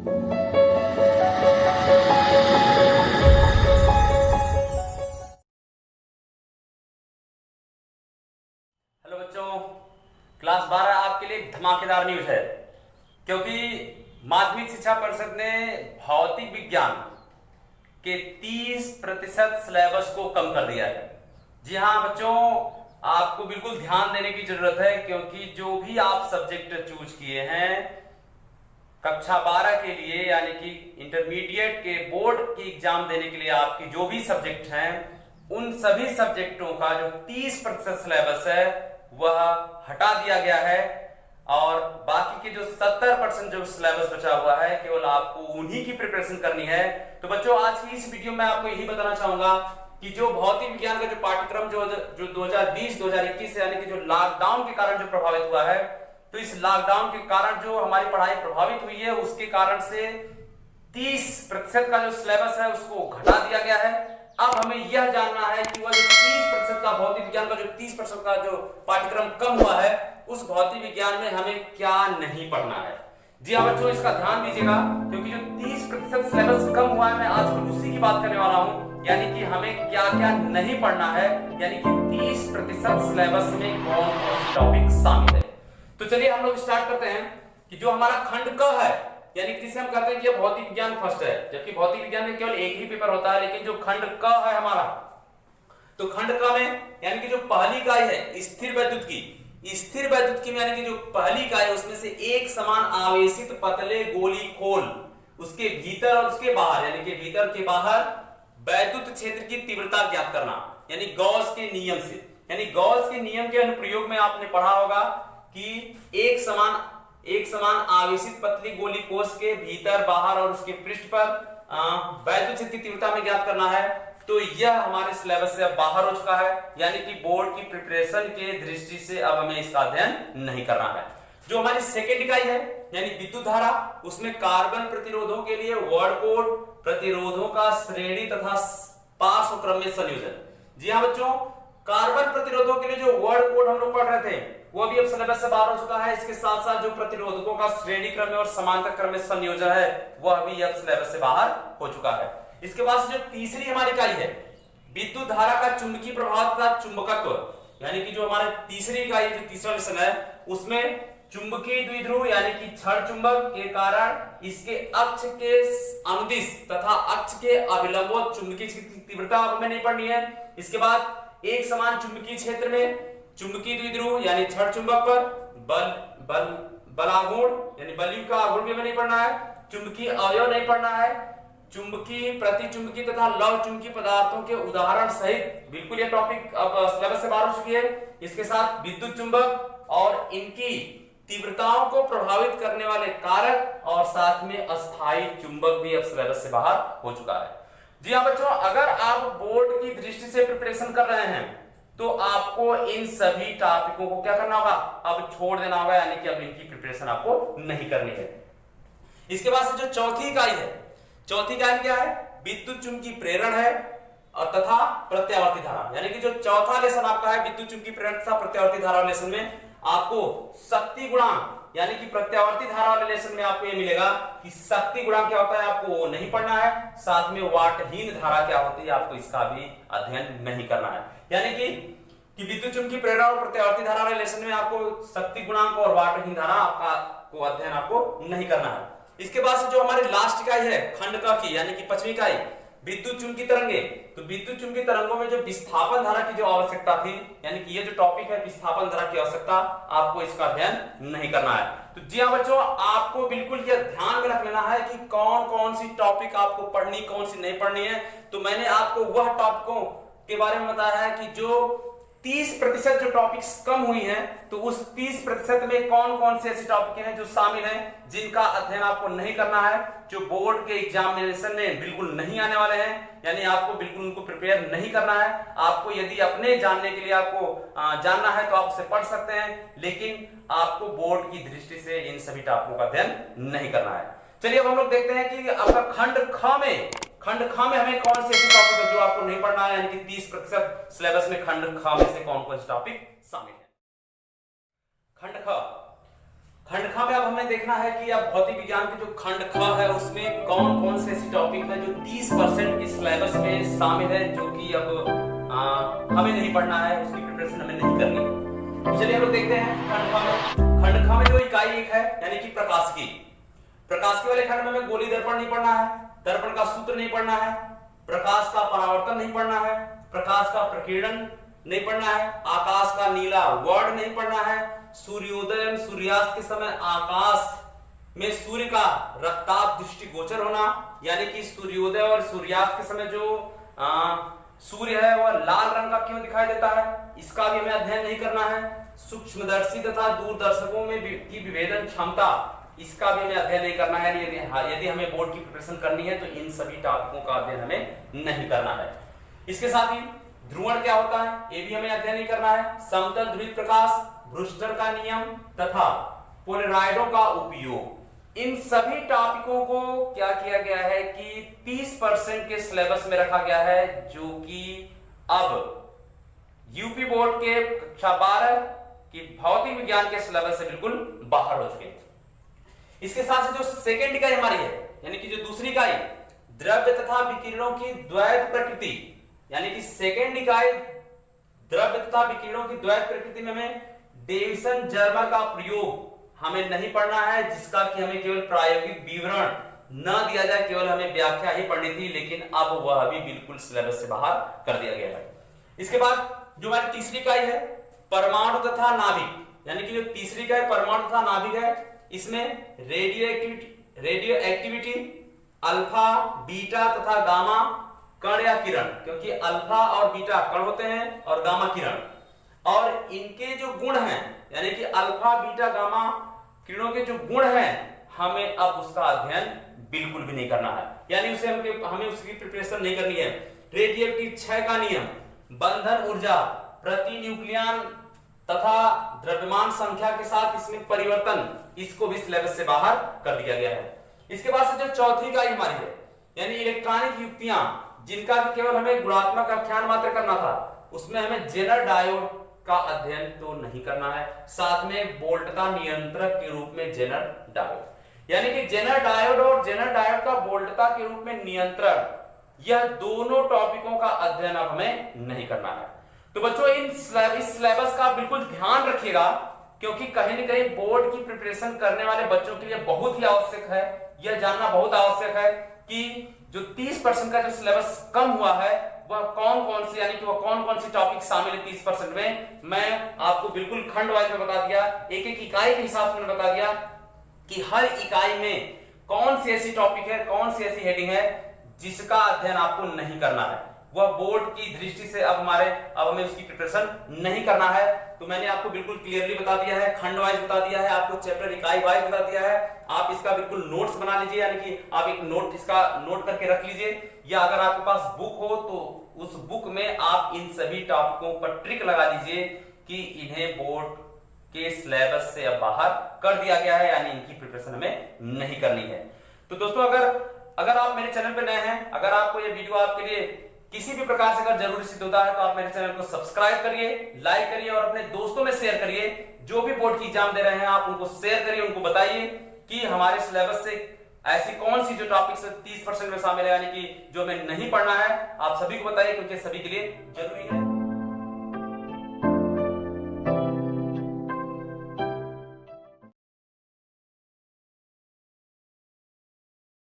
Hello बच्चों, class 12 आपके लिए धमाकेदार न्यूज है क्योंकि माध्यमिक शिक्षा परिषद ने भौतिक विज्ञान के 30% सिलेबस को कम कर दिया है। जी हाँ बच्चों, आपको बिल्कुल ध्यान देने की जरूरत है क्योंकि जो भी आप सब्जेक्ट चूज किए हैं कक्षा 12 के लिए यानी कि इंटरमीडिएट के बोर्ड की एग्जाम देने के लिए आपकी जो भी सब्जेक्ट हैं उन सभी सब्जेक्टों का जो 30% सिलेबस है वह हटा दिया गया है और बाकी के जो 70% जो सिलेबस बचा हुआ है केवल आपको उन्हीं की प्रिपरेशन करनी है। तो बच्चों, आज की इस वीडियो में आपको यही बताना चाहूंगा कि जो भौतिक विज्ञान का जो पाठ्यक्रम जो 2020-2021 यानी कि जो लॉकडाउन के कारण जो प्रभावित हुआ है, तो इस लॉकडाउन के कारण जो हमारी पढ़ाई प्रभावित हुई है उसके कारण से 30% का जो सिलेबस है उसको घटा दिया गया है। अब हमें यह जानना है कि वह जो 30% का भौतिक विज्ञान का जो 30% का जो पाठ्यक्रम कम हुआ है उस भौतिक विज्ञान में हमें क्या नहीं पढ़ना है। जी हाँ बच्चों, इसका ध्यान दीजिएगा क्योंकि जो 30% सिलेबस कम हुआ है मैं आज उसी की बात करने वाला हूं, यानी कि हमें क्या क्या नहीं पढ़ना है, यानी कि 30% सिलेबस में कौन कौन से टॉपिक शामिल है। तो चलिए हम लोग स्टार्ट करते हैं कि जो हमारा खंड क है यानी जिसे हम कहते हैं कि भौतिक विज्ञान फर्स्ट है, जबकि भौतिक विज्ञान में केवल एक ही पेपर होता है, लेकिन जो खंड क है हमारा, तो खंड क में यानी कि जो पहली इकाई है स्थिर वैद्युत की, स्थिर वैद्युत की में यानी कि जो पहली इकाई है उसमें से एक समान आवेशित पतले गोली खोल उसके भीतर और उसके बाहर यानी कि भीतर के बाहर वैद्युत क्षेत्र की तीव्रता ज्ञात करना, यानी गॉस के नियम से। यानी गॉस के नियम के अनुप्रयोग में आपने पढ़ा होगा कि एक समान आवेशित पतली गोली कोश के भीतर बाहर और उसके पृष्ठ पर वैद्युत क्षेत्र की तीव्रता में ज्ञात करना है। तो यह हमारे सिलेबस से अब बाहर हो चुका है, यानी कि बोर्ड की प्रिपरेशन के दृष्टि से अब हमें इसका अध्ययन नहीं करना है। जो हमारी सेकेंड इकाई है यानी विद्युत धारा, उसमें कार्बन प्रतिरोधों के लिए वर्ड कोड, प्रतिरोधों का श्रेणी तथा पार्श्व क्रम में संयोजन। जी हाँ बच्चों, कार्बन प्रतिरोधों के लिए जो वर्ड कोड हम लोग पढ़ रहे थे वो भी अब सिलेबस से बाहर हो चुका है। इसके साथ साथ जो प्रतिरोधकों का श्रेणी क्रम में और समांतर क्रम में संयोजन है वह भी अब सिलेबस से बाहर हो चुका है। इसके बाद जो तीसरी हमारी इकाई है विद्युत धारा का चुंबकीय प्रभाव तथा चुंबकत्व, यानी कि जो हमारे तीसरी इकाई जो तीसरा लेसन है उसमें चुंबकीय द्विध्रुव यानी कि क्षण चुंबक के कारण इसके अक्ष के अनुदिश तथा अक्ष के अभिलंबोत चुंबकीय तीव्रता हमें नहीं पढ़नी है। इसके बाद एक समान चुंबकीय क्षेत्र में चुंबकीय द्विध्रुव यानी क्षण चुंबक पर बलागुण यानी बलयुक्त का आघूर्ण भी हमें नहीं पढ़ना है, चुंबकीय अवयव नहीं पढ़ना है, चुंबकीय प्रतिचुंबकीय तथा लव चुंबकीय पदार्थों के उदाहरण सहित बिल्कुल ये टॉपिक अब सिलेबस से बाहर हो चुकी है। इसके साथ विद्युत चुंबक और इनकी तीव्रताओं को प्रभावित करने वाले कारक और साथ में अस्थायी चुंबक भी अब सिलेबस से बाहर हो चुका है। जी हाँ बच्चों, अगर आप बोर्ड की दृष्टि से प्रिपरेशन कर रहे हैं तो आपको इन सभी टॉपिकों को क्या करना होगा, अब छोड़ देना होगा, यानी कि अब इनकी प्रिपरेशन आपको नहीं करनी है। इसके बाद से जो चौथी इकाई है, चौथी इकाई क्या है, विद्युत चुंबकीय प्रेरण है और तथा प्रत्यावर्ती धारा, यानी कि जो चौथा लेसन आपका है विद्युत चुंबकीय प्रेरण तथा प्रत्यावर्ती धारा लेसन में आपको शक्ति गुणांक यानी कि प्रत्यावर्ती धारा वाले लेसन में आपको ये मिलेगा कि शक्ति गुणांक क्या होता है आपको वो नहीं पढ़ना है, साथ में वाटहीन धारा क्या होती है आपको इसका भी अध्ययन नहीं करना है। यानी कि विद्युत चुंबकीय प्रेरण और प्रत्यावर्ती धारा वाले लेसन में आपको शक्ति गुणांक और वाटहीन धारा को अध्ययन आपको नहीं करना है। इसके बाद से जो हमारी लास्ट इकाई है खंड क की यानी कि पांचवी इकाई विद्युत चुंबकीय तरंगे, तो विद्युत चुंबकीय तरंगों में जो विस्थापन धारा की जो आवश्यकता थी, यानी कि ये जो टॉपिक है विस्थापन धारा की आवश्यकता, आपको इसका अध्ययन नहीं करना है। तो जी हाँ बच्चों, आपको बिल्कुल ये ध्यान में रख लेना है कि कौन कौन सी टॉपिक आपको पढ़नी कौन सी नहीं पढ़नी है। तो मैंने आपको वह टॉपिकों के बारे में बताया है कि जो 30% जो टॉपिक्स कम हुई हैं, तो उस 30% में कौन कौन से ऐसे टॉपिक हैं जो शामिल हैं जिनका अध्ययन आपको नहीं करना है, जो बोर्ड के एग्जामिनेशन में बिल्कुल नहीं आने वाले हैं, यानी आपको बिल्कुल उनको प्रिपेयर नहीं करना है। आपको यदि अपने जानने के लिए आपको जानना है तो आप उसे पढ़ सकते हैं, लेकिन आपको बोर्ड की दृष्टि से इन सभी टॉपिकों का अध्ययन नहीं करना है। चलिए अब हम लोग देखते हैं कि आपका खंड ख में हमें कौन से ऐसे टॉपिक है जो आपको नहीं पढ़ना है, यानी कि 30% सिलेबस में खंड ख में से कौन कौन से टॉपिक शामिल है। खंड ख खंड ख में अब हमें देखना है कि अब भौतिक विज्ञान के जो खंड ख है उसमें कौन कौन से ऐसे टॉपिक है जो 30% के सिलेबस में शामिल है, जो कि अब हमें नहीं पढ़ना है, उसकी प्रिपरेशन हमें नहीं करनी है। चलिए हम लोग देखते हैं खंड ख में जो इकाई एक है यानी कि प्रकाशिकी वाले खंड में हमें गोली दर्पण नहीं पढ़ना है, दर्पण का सूत्र नहीं पढ़ना है, प्रकाश का परावर्तन नहीं पढ़ना है, प्रकाश का प्रकीर्णन नहीं पढ़ना है, आकाश का नीला वर्ण नहीं पढ़ना है, सूर्योदय एवं सूर्यास्त के समय आकाश में सूर्य का रक्ताभ दृष्टिगोचर होना, यानी कि सूर्योदय और सूर्यास्त के समय जो सूर्य है वह लाल रंग का क्यों दिखाई देता है, इसका भी हमें अध्ययन नहीं करना है। सूक्ष्मदर्शी तथा दूरदर्शकों में की विभेदन क्षमता, इसका भी हमें अध्ययन नहीं करना है। यदि हमें बोर्ड की प्रिपरेशन करनी है तो इन सभी टॉपिकों का अध्ययन हमें नहीं करना है। इसके साथ ही ध्रुवण क्या होता है ये भी हमें अध्ययन नहीं करना है। समतल ध्रुवित प्रकाश, ब्रूस्टर का नियम तथा पोलराइडों का उपयोग, इन सभी टॉपिकों को क्या किया गया है कि 30% के सिलेबस में रखा गया है, जो कि अब यूपी बोर्ड के कक्षा 12 की भौतिक विज्ञान के सिलेबस से बिल्कुल बाहर हो चुके हैं। इसके साथ जो सेकेंड इकाई हमारी है यानी कि जो दूसरी इकाई द्रव्य तथा विकिरणों की द्वैत प्रकृति, यानी कि सेकेंड इकाई द्रव्य तथा विकिरणों की द्वैत प्रकृति में हमें डेविसन जर्मर का प्रयोग हमें नहीं पढ़ना है, जिसका कि हमें केवल प्रायोगिक विवरण न दिया जाए, केवल हमें व्याख्या ही पढ़नी थी, लेकिन अब वह भी बिल्कुल सिलेबस से बाहर कर दिया गया है। इसके बाद जो हमारी तीसरी इकाई है परमाणु तथा नाभिक, यानी कि जो तीसरी इकाई परमाणु तथा नाभिक है, इसमें रेडियो एक्टिविटी, अल्फा, बीटा तथा गामा कण या किरण, क्योंकि अल्फा और बीटा कण होते हैं और गामा किरण, और इनके जो गुण हैं यानी कि अल्फा, बीटा, गामा किरणों के जो गुण हैं हमें अब उसका अध्ययन बिल्कुल भी नहीं करना है, यानी उसे हमें उसकी प्रिपरेशन नहीं करनी है। रेडियोएक्टिव क्षय का नियम, बंधन ऊर्जा, प्रति न्यूक्लियन तथा द्रव्यमान संख्या के साथ इसमें परिवर्तन, इसको भी सिलेबस से बाहर कर दिया गया है। इसके बाद से जो चौथी इकाई हमारी है यानी इलेक्ट्रॉनिक युक्तियां, जिनका भी केवल हमें गुणात्मक आख्यान मात्र करना था, उसमें हमें जेनर डायोड का अध्ययन तो नहीं करना है, साथ में वोल्टता नियंत्रक के रूप में जेनर डायोड, यानी कि जेनर डायोड और जेनर डायोड का वोल्टता के रूप में नियंत्रण, यह दोनों टॉपिकों का अध्ययन अब हमें नहीं करना है। तो बच्चों इस सिलेबस का बिल्कुल ध्यान रखिएगा, क्योंकि कहीं न कहीं बोर्ड की प्रिपरेशन करने वाले बच्चों के लिए बहुत ही आवश्यक है, यह जानना बहुत आवश्यक है कि जो 30% का जो सिलेबस कम हुआ है वह कौन कौन से, यानी कि वह कौन कौन सी टॉपिक शामिल है 30% में। मैं आपको बिल्कुल खंड वाइज में बता दिया, एक एक इकाई के हिसाब से मैंने बता दिया कि हर इकाई में कौन सी ऐसी टॉपिक है, कौन सी ऐसी हेडिंग है जिसका अध्ययन आपको नहीं करना है, वह बोर्ड की दृष्टि से अब हमें उसकी प्रिपरेशन नहीं करना है। तो मैंने आपको बिल्कुल क्लियरली बता दिया है, खंड वाइज बता दिया है, आपको चैप्टर इकाई वाइज बता दिया है। आप इसका बिल्कुल नोट्स बना लीजिए, यानी कि आप एक इसका नोट करके रख लीजिए, या अगर आपके पास बुक हो तो उस बुक में आप इन सभी टॉपिकों पर ट्रिक लगा लीजिए कि इन्हें बोर्ड के सिलेबस से अब बाहर कर दिया गया है, यानी इनकी प्रिपरेशन हमें नहीं करनी है। तो दोस्तों अगर आप मेरे चैनल पर नए हैं, अगर आपको ये वीडियो आपके लिए किसी भी प्रकार से अगर जरूरी सिद्ध होता है तो आप मेरे चैनल को सब्सक्राइब करिए, लाइक करिए और अपने दोस्तों में शेयर करिए। जो भी बोर्ड की एग्जाम दे रहे हैं आप उनको शेयर करिए, उनको बताइए कि हमारे सिलेबस से ऐसी कौन सी जो टॉपिक्स 30% में शामिल है, यानी कि जो हमें नहीं पढ़ना है, आप सभी को बताइए, क्योंकि सभी के लिए जरूरी है।